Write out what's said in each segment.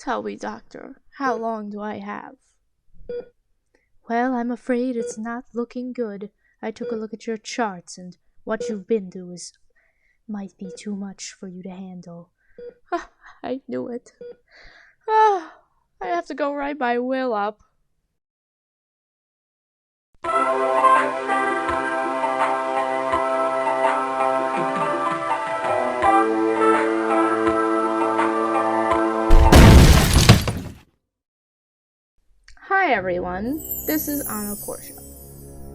Tell me, doctor, how long do I have? Well, I'm afraid it's not looking good. I took a look at your charts, and what you've been through might be too much for you to handle. I knew it. I have to go write my will up. Hi everyone, this is Anna Portia.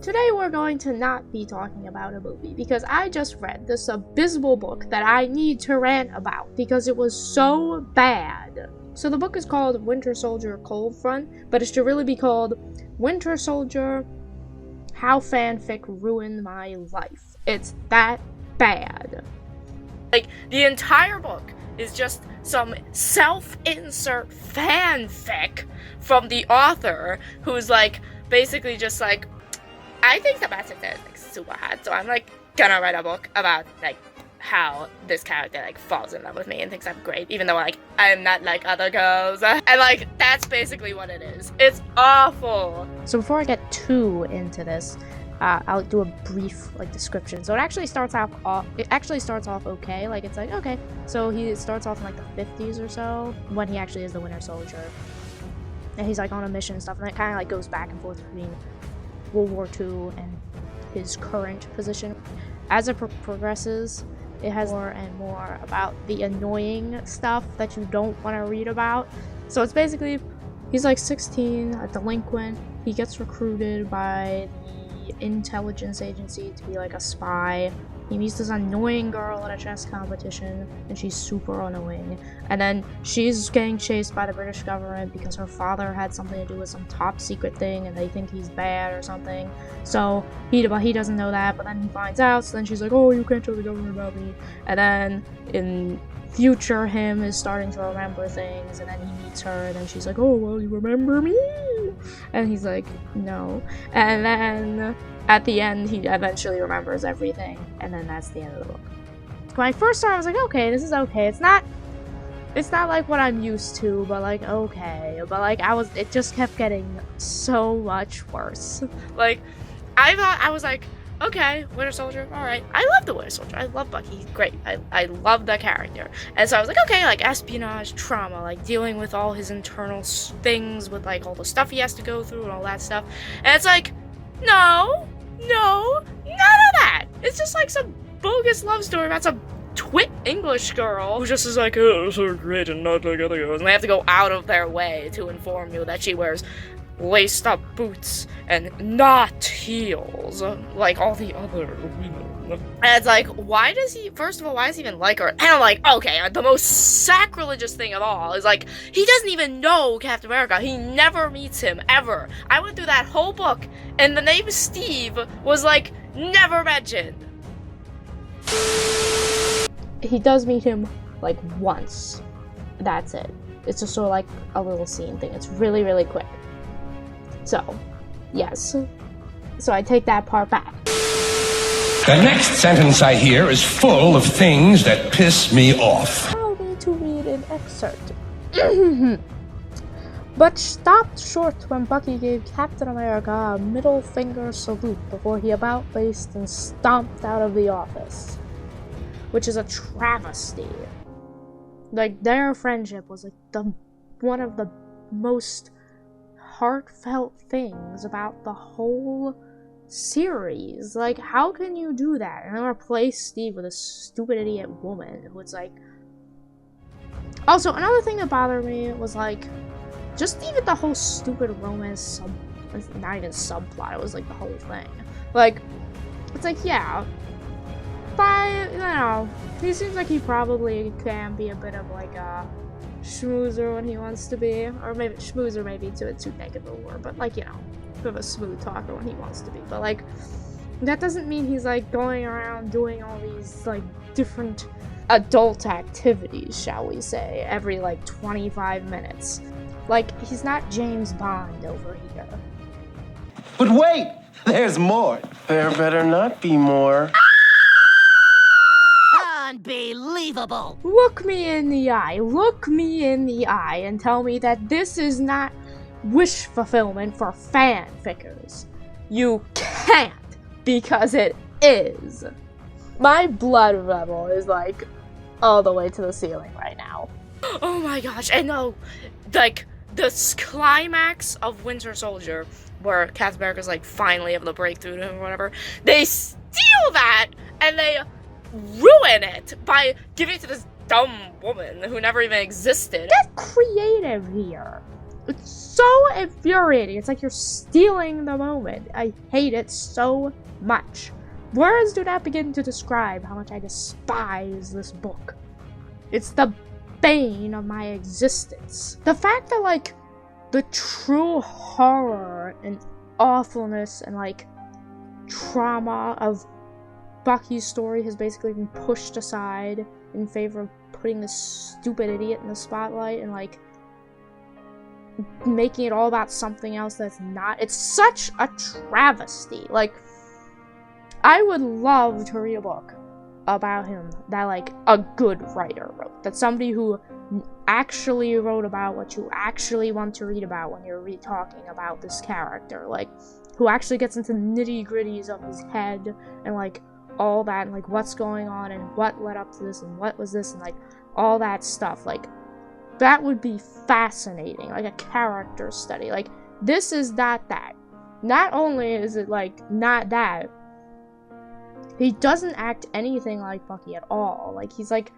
Today we're going to not be talking about a movie because I just read this abysmal book that I need to rant about because it was so bad. So the book is called Winter Soldier Cold Front, but it should really be called Winter Soldier How Fanfic Ruined My Life. It's that bad. Like, the entire book is just some self-insert fanfic from the author who's basically just I think the message is super hot, so I'm gonna write a book about how this character falls in love with me and thinks I'm great, even though I'm not like other girls, and that's basically what it is. It's awful. So before I get too into this, I'll do a brief description. So it actually starts off okay. It's okay. So he starts off in the 50s or so when he actually is the Winter Soldier, and he's on a mission and stuff, and it kind of goes back and forth between World War II and his current position. As it progresses, it has more and more about the annoying stuff that you don't want to read about. So it's basically, he's 16, a delinquent. He gets recruited by the intelligence agency to be a spy. He meets this annoying girl at a chess competition, and she's super annoying. And then she's getting chased by the British government because her father had something to do with some top secret thing, and they think he's bad or something. So he doesn't know that, but then he finds out. So then she's like, "Oh, you can't tell the government about me." And then in future, him is starting to remember things, and then he meets her, and then she's like, "Oh, well, you remember me?" And he's like, "No." And then at the end, he eventually remembers everything, and then that's the end of the book. When I first started, I was like, okay, this is okay. It's not like what I'm used to, but okay. But it just kept getting so much worse. I was okay, Winter Soldier, alright. I love the Winter Soldier. I love Bucky. He's great. I love the character. And so I was okay, espionage, trauma, dealing with all his internal things with, all the stuff he has to go through and all that stuff. And it's no, none of that. It's just some bogus love story about some twit English girl who just is oh, so great and not like other girls. And they have to go out of their way to inform you that she wears laced up boots and not heels like all the other women. And it's why does he even like her? And I'm okay, the most sacrilegious thing of all is he doesn't even know Captain America. He never meets him ever. I went through that whole book and the name Steve was never mentioned. He does meet him once. That's it. It's just sort of a little scene thing. It's really, really quick. So, yes. So I take that part back. The next sentence I hear is full of things that piss me off. Allow me to read an excerpt. But stopped short when Bucky gave Captain America a middle finger salute before he about-faced and stomped out of the office. Which is a travesty. Their friendship was one of the most heartfelt things about the whole series. How can you do that and then replace Steve with a stupid idiot woman who it's Also, another thing that bothered me was just even the whole stupid romance not even subplot, it was the whole thing. It's yeah, but he seems he probably can be a bit of a schmoozer when he wants to be, or maybe schmoozer may be too negative a word, but bit of a smooth talker when he wants to be. But that doesn't mean he's going around doing all these different adult activities, shall we say, every 25 minutes. He's not James Bond over here. But wait, there's more. There better not be more. Unbelievable! Look me in the eye, and tell me that this is not wish fulfillment for fanfickers. You can't, because it is. My blood level is like all the way to the ceiling right now. Oh my gosh, I know, like, the climax of Winter Soldier, where Captain America's like finally able to break through to him or whatever, they steal that and they ruin it by giving it to this dumb woman who never even existed. Get creative here. It's so infuriating. It's like you're stealing the moment. I hate it so much. Words do not begin to describe how much I despise this book. It's the bane of my existence. The fact that, like, the true horror and awfulness and, like, trauma of Bucky's story has basically been pushed aside in favor of putting this stupid idiot in the spotlight and, like, making it all about something else that's not. It's such a travesty. Like, I would love to read a book about him that, like, a good writer wrote. That somebody who actually wrote about what you actually want to read about when you're talking about this character. Like, who actually gets into the nitty-gritties of his head and, like, all that, and, like, what's going on and what led up to this and what was this and, like, all that stuff. Like, that would be fascinating. Like, a character study. Like, this is not that. Not only is it, like, not that, he doesn't act anything like Bucky at all. Like, he's like,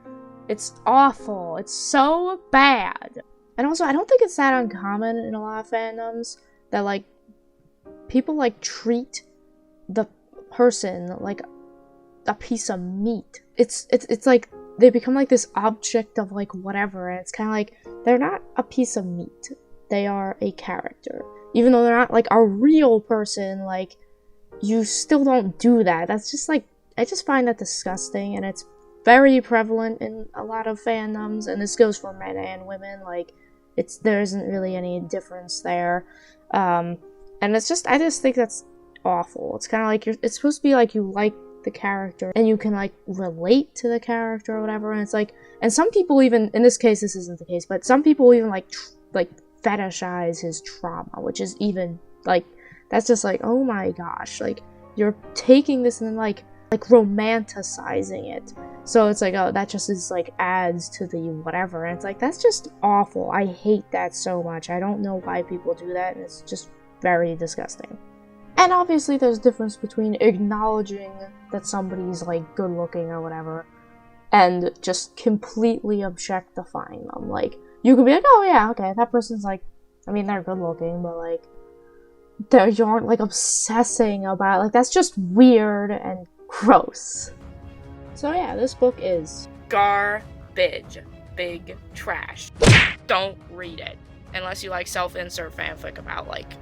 it's awful. It's so bad. And also, I don't think it's that uncommon in a lot of fandoms that, like, people, like, treat the person like a piece of meat. It's like, they become, like, this object of, like, whatever, and it's kind of like, they're not a piece of meat. They are a character. Even though they're not, like, a real person, like, you still don't do that. That's just, like, I just find that disgusting, and it's very prevalent in a lot of fandoms, and this goes for men and women. Like, there isn't really any difference there, and it's just, I just think that's awful. It's kind of like, it's supposed to be like you like the character, and you can, like, relate to the character or whatever, and it's like, and some people even, in this case, this isn't the case, but some people even, like, fetishize his trauma, which is even, like, that's just like, oh my gosh, like, you're taking this and then, like romanticizing it. So it's like, oh, that just is, like, adds to the whatever, and it's like, that's just awful. I hate that so much. I don't know why people do that, and it's just very disgusting. And obviously there's a difference between acknowledging that somebody's, like, good looking or whatever, and just completely objectifying them. Like, you could be like, oh yeah, okay, that person's, like, I mean, they're good looking, but, like, you aren't, like, obsessing about, like, that's just weird and gross. So yeah, this book is garbage. Big trash. Don't read it. Unless you like self-insert fanfic about, like,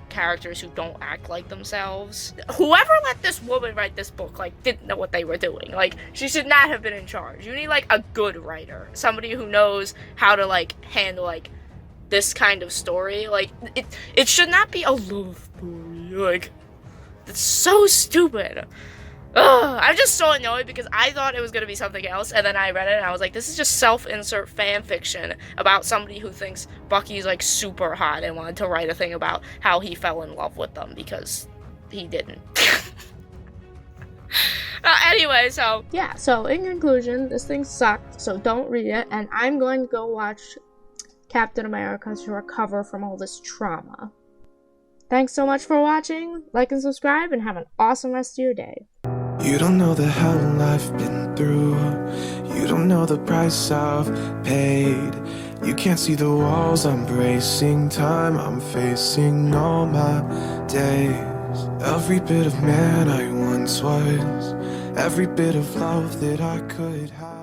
characters who don't act like themselves. Whoever let this woman write this book, like, didn't know what they were doing. Like, she should not have been in charge. You need, like, a good writer. Somebody who knows how to, like, handle, like, this kind of story. Like, it should not be a love story. Like, it's so stupid. Ugh, I'm just so annoyed because I thought it was going to be something else, and then I read it and I was like, this is just self-insert fan fiction about somebody who thinks Bucky's, like, super hot and wanted to write a thing about how he fell in love with them, because he didn't. Anyway, so yeah, so in conclusion, this thing sucked, so don't read it, and I'm going to go watch Captain America to recover from all this trauma. Thanks so much for watching, like and subscribe, and have an awesome rest of your day. You don't know the hell I've been through. You don't know the price I've paid. You can't see the walls I'm bracing, time I'm facing all my days. Every bit of man I once was, every bit of love that I could have.